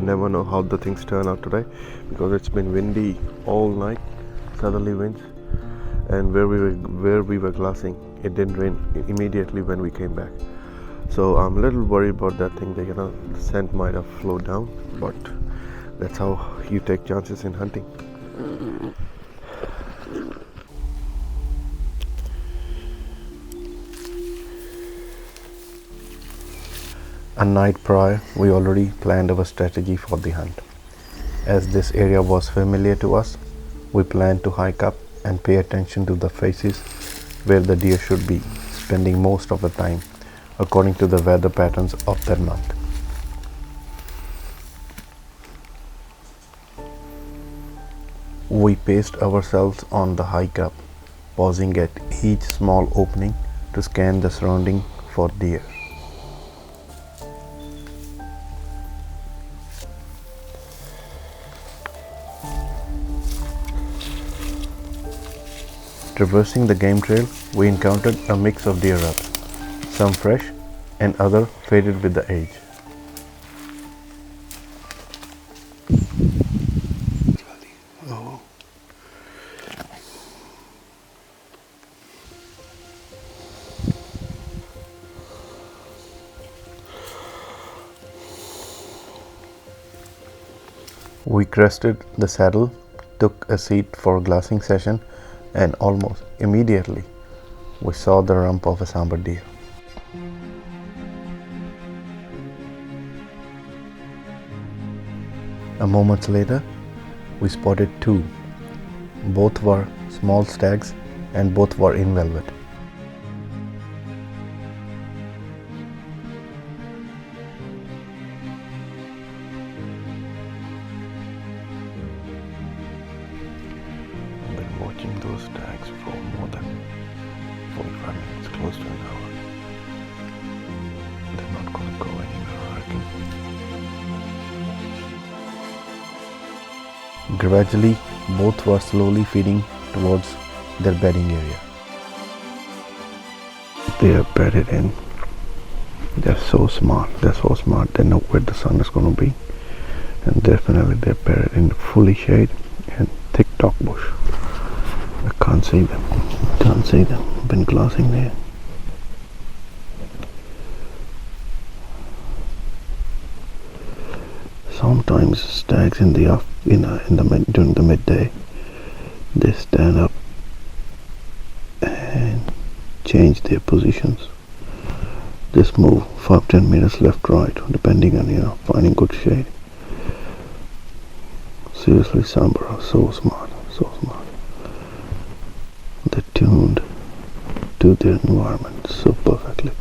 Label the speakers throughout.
Speaker 1: never know how the things turn out today, because it's been windy all night, southerly winds, and where we were glassing, it didn't rain immediately when we came back. So I'm a little worried about that thing. That the scent might have flowed down, but that's how you take chances in hunting. A night prior, we already planned our strategy for the hunt. As this area was familiar to us, we planned to hike up and pay attention to the faces where the deer should be spending most of the time, according to the weather patterns of that month. We paced ourselves on the hike up, pausing at each small opening to scan the surrounding for deer. Traversing the game trail, we encountered a mix of deer rubs, some fresh and other faded with the age. We crested the saddle, took a seat for a glassing session, and almost immediately we saw the rump of a Sambar deer. A moment later, we spotted two. Both were small stags and both were in velvet. I've been watching those stags for more than 45 minutes, close to an hour. They're not going to go anywhere, I reckon. Gradually, both were slowly feeding towards their bedding area. They are bedded in. They're so smart. They know where the sun is going to be. And definitely they're bedded in fully shade and thick dark bush. I can't see them. I've been glassing there. Sometimes stags during the midday, they stand up and change their positions. Just move 5-10 minutes left, right, depending on finding good shade. Seriously, Sambar are so smart. They're tuned to their environment so perfectly.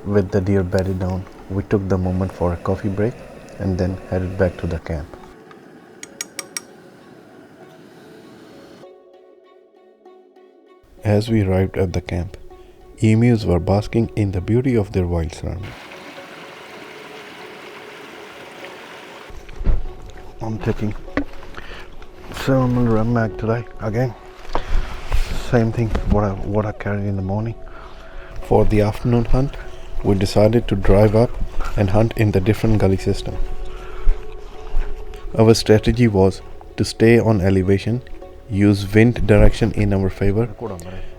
Speaker 1: With the deer bedded down, we took the moment for a coffee break and then headed back to the camp. As we arrived at the camp, emus were basking in the beauty of their wild surroundings. I'm taking 7mm mag today again. Same thing what I carried in the morning. For the afternoon hunt, we decided to drive up and hunt in the different gully system. Our strategy was to stay on elevation, use wind direction in our favor,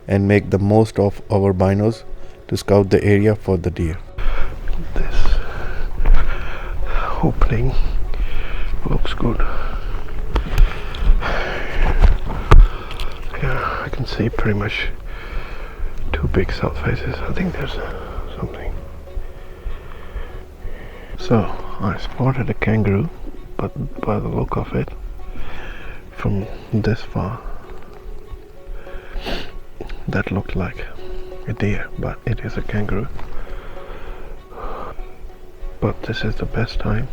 Speaker 1: and make the most of our binos to scout the area for the deer. This opening looks good. Yeah, I can see pretty much two big south faces. I think there's something. So I spotted a kangaroo, but by the look of it, from this far, that looked like a deer, but it is a kangaroo. But this is the best time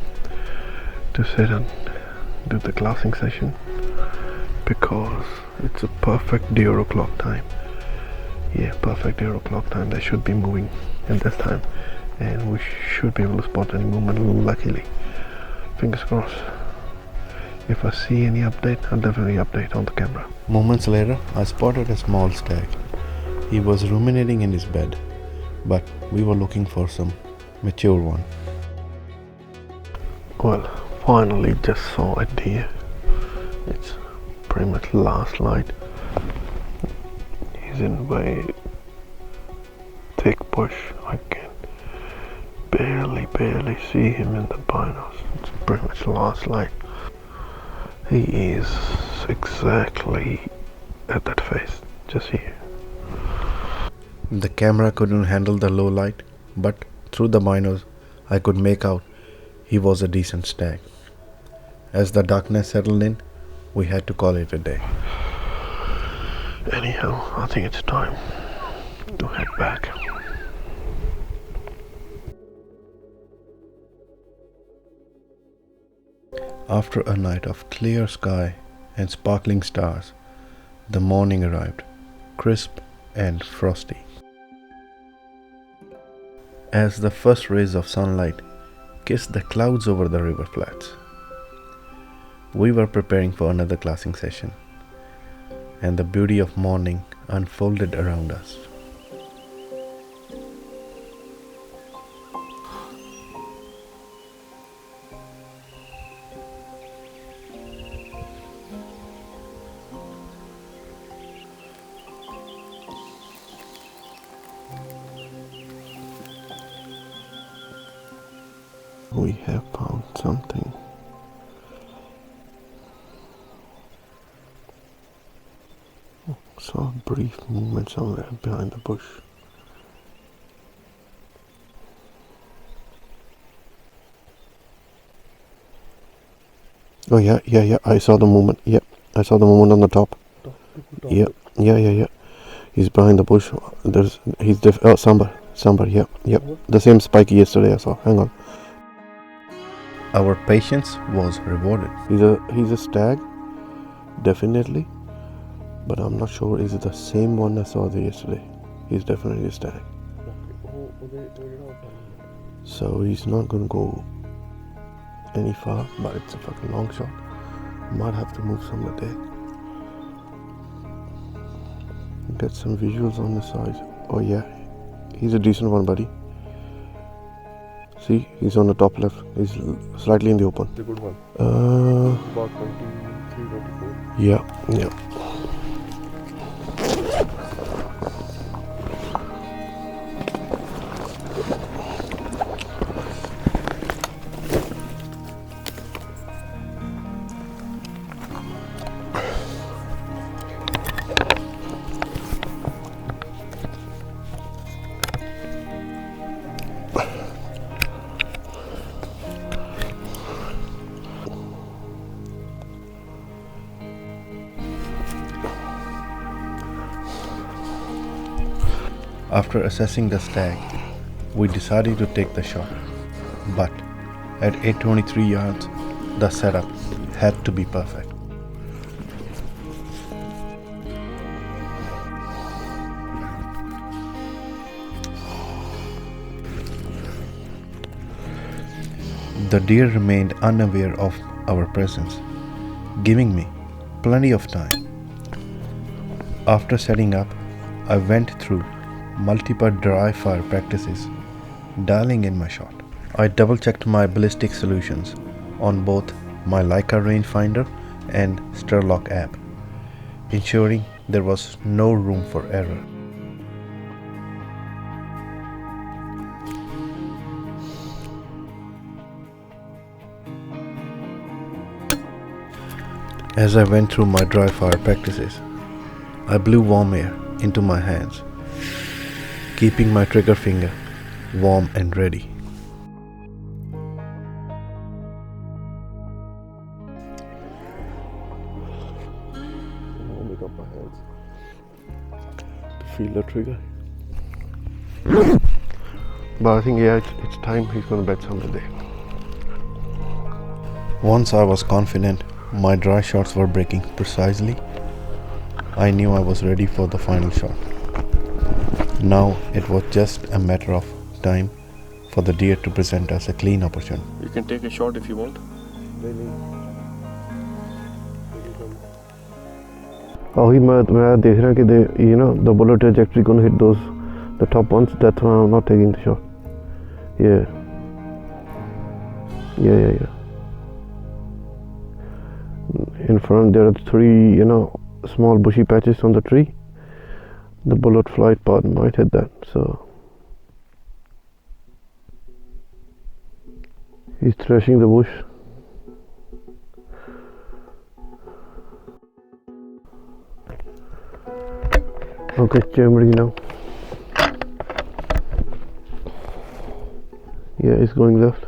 Speaker 1: to sit and do the glassing session, because it's a perfect deer o'clock time. Yeah, perfect 0 o'clock time. They should be moving at this time, and we should be able to spot any movement, luckily. Fingers crossed. If I see any update, I'll definitely update on the camera. Moments later, I spotted a small stag. He was ruminating in his bed, but we were looking for some mature one. Well, finally just saw a deer. It's pretty much last light. He's in way thick bush. I can barely see him in the binos. It's pretty much last light. He is exactly at that face, just here. The camera couldn't handle the low light, but through the binos I could make out he was a decent stag. As the darkness settled in, we had to call it a day. Anyhow, I think it's time to head back. After a night of clear sky and sparkling stars, the morning arrived, crisp and frosty. As the first rays of sunlight kissed the clouds over the river flats, we were preparing for another glassing session, and the beauty of morning unfolded around us. We have found something. Saw a brief movement somewhere behind the bush. Oh yeah, I saw the movement. Yep, I saw the movement on the top. Yep, yeah. He's behind the bush. Sambar, yep. The same spiky yesterday I saw. Hang on. Our patience was rewarded. He's a stag, definitely. But I'm not sure, is it the same one I saw there yesterday? He's definitely a stag. So he's not gonna go any far, but it's a fucking long shot. Might have to move some of the deck. Get some visuals on the side. Oh yeah, he's a decent one, buddy. See, he's on the top left. He's slightly in the open.
Speaker 2: It's a good one.
Speaker 1: About
Speaker 2: 23, 24.
Speaker 1: Yeah. After assessing the stag, we decided to take the shot. But at 823 yards, the setup had to be perfect. The deer remained unaware of our presence, giving me plenty of time. After setting up, I went through multiple dry fire practices, dialing in my shot. I double-checked my ballistic solutions on both my Leica rangefinder and Sterlock app, ensuring there was no room for error. As I went through my dry fire practices, I blew warm air into my hands, keeping my trigger finger warm and ready. Warming up my hands to feel the trigger. But I think it's time he's gonna bet something there. Once I was confident my dry shots were breaking precisely, I knew I was ready for the final shot. Now it was just a matter of time for the deer to present us a clean opportunity.
Speaker 2: You can take a shot if you want.
Speaker 1: Oh, मैं देख रहा कि the bullet trajectory gonna hit the top ones. That's why I'm not taking the shot. Yeah. In front there are 3 small bushy patches on the tree. The bullet flight path might hit that. So he's thrashing the bush. Okay, chambering now. Yeah, he's going left.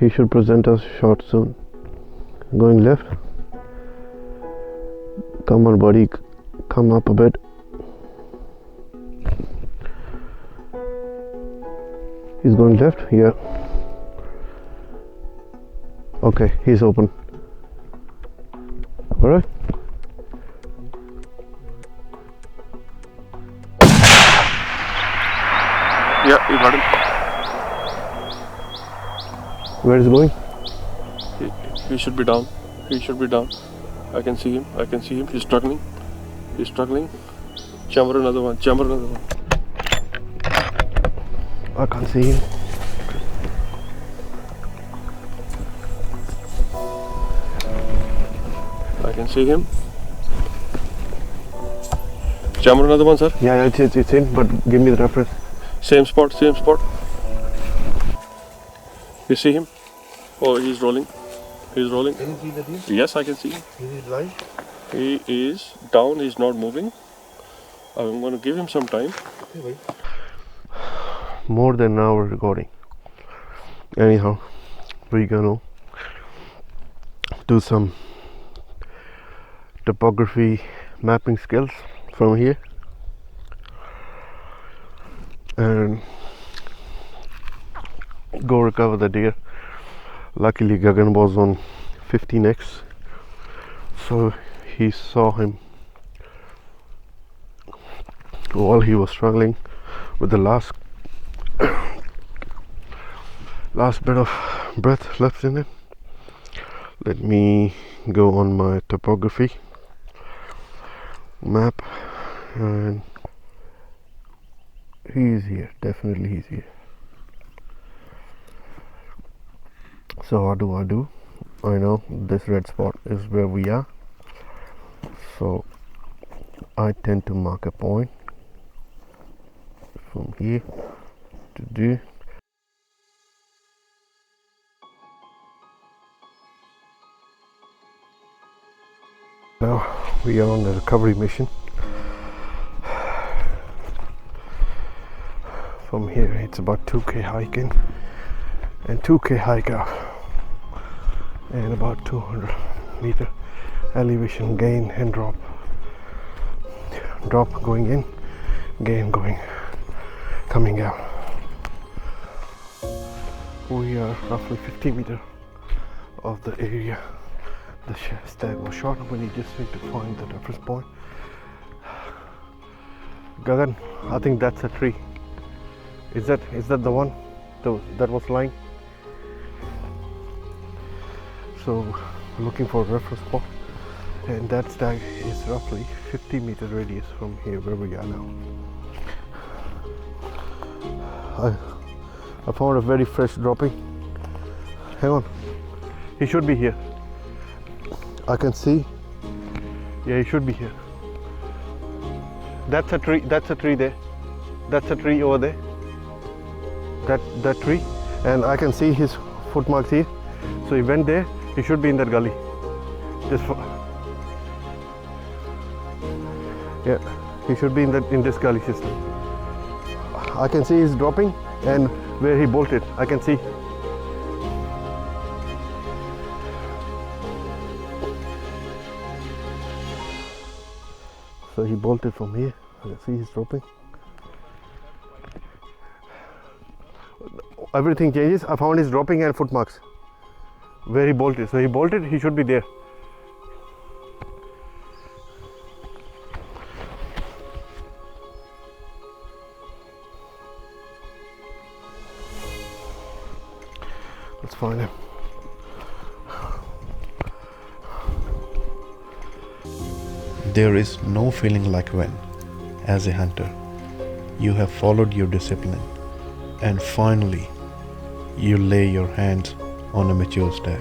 Speaker 1: He should present us shot soon. Going left. Come on, buddy. Come up a bit. He's going left. Yeah. Okay, he's open. All right.
Speaker 2: Yeah, you got him.
Speaker 1: Where is he going?
Speaker 2: He should be down. He should be down. I can see him. He's struggling. Chamber another one.
Speaker 1: I can't see him.
Speaker 2: I can see him. Chamber another one, sir.
Speaker 1: Yeah, it's in, but give me the reference.
Speaker 2: Same spot. You see him? Oh, he's rolling.
Speaker 1: Can you see the deer?
Speaker 2: Yes, I can see him.
Speaker 1: Is he lying?
Speaker 2: He is down. He's not moving. I'm going to give him some time.
Speaker 1: More than an hour recording. Anyhow, we're gonna do some topography mapping skills from here, and go recover the deer. Luckily Gagan was on 15x, so he saw him while he was struggling with the last bit of breath left in it. Let me go on my topography map, and he's here. Definitely he's here. So what do? I know this red spot is where we are, so I tend to mark a point from here to do. Now we are on the recovery mission. From here it's about 2k hiking and 2k hike out, and about 200 meter elevation gain and drop going in, gain coming out. We are roughly 50 meters of the area the stag was shot. We just need to find the reference point. Gagan, I think that's a tree. Is that the one that was lying? So looking for a reference spot, and that stag is roughly 50 meter radius from here where we are now. I found a very fresh dropping. Hang on, he should be here. I can see. Yeah, he should be here. That's a tree there. That's a tree over there. That tree, and I can see his foot marks here. So he went there. He should be in that gully. Yeah, he should be in this gully system. I can see he's dropping, and where he bolted, I can see. So he bolted from here. I can see he's dropping. Everything changes. I found his dropping and foot marks where he bolted. So he bolted, he should be there. Let's find him.
Speaker 3: There is no feeling like when, as a hunter, you have followed your discipline and finally you lay your hands on a mature stag.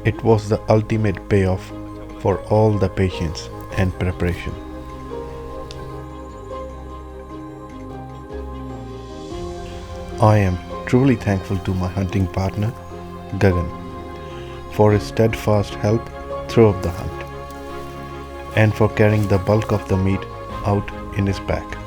Speaker 3: It was the ultimate payoff for all the patience and preparation. I am truly thankful to my hunting partner, Gagan, for his steadfast help throughout the hunt and for carrying the bulk of the meat out in his pack.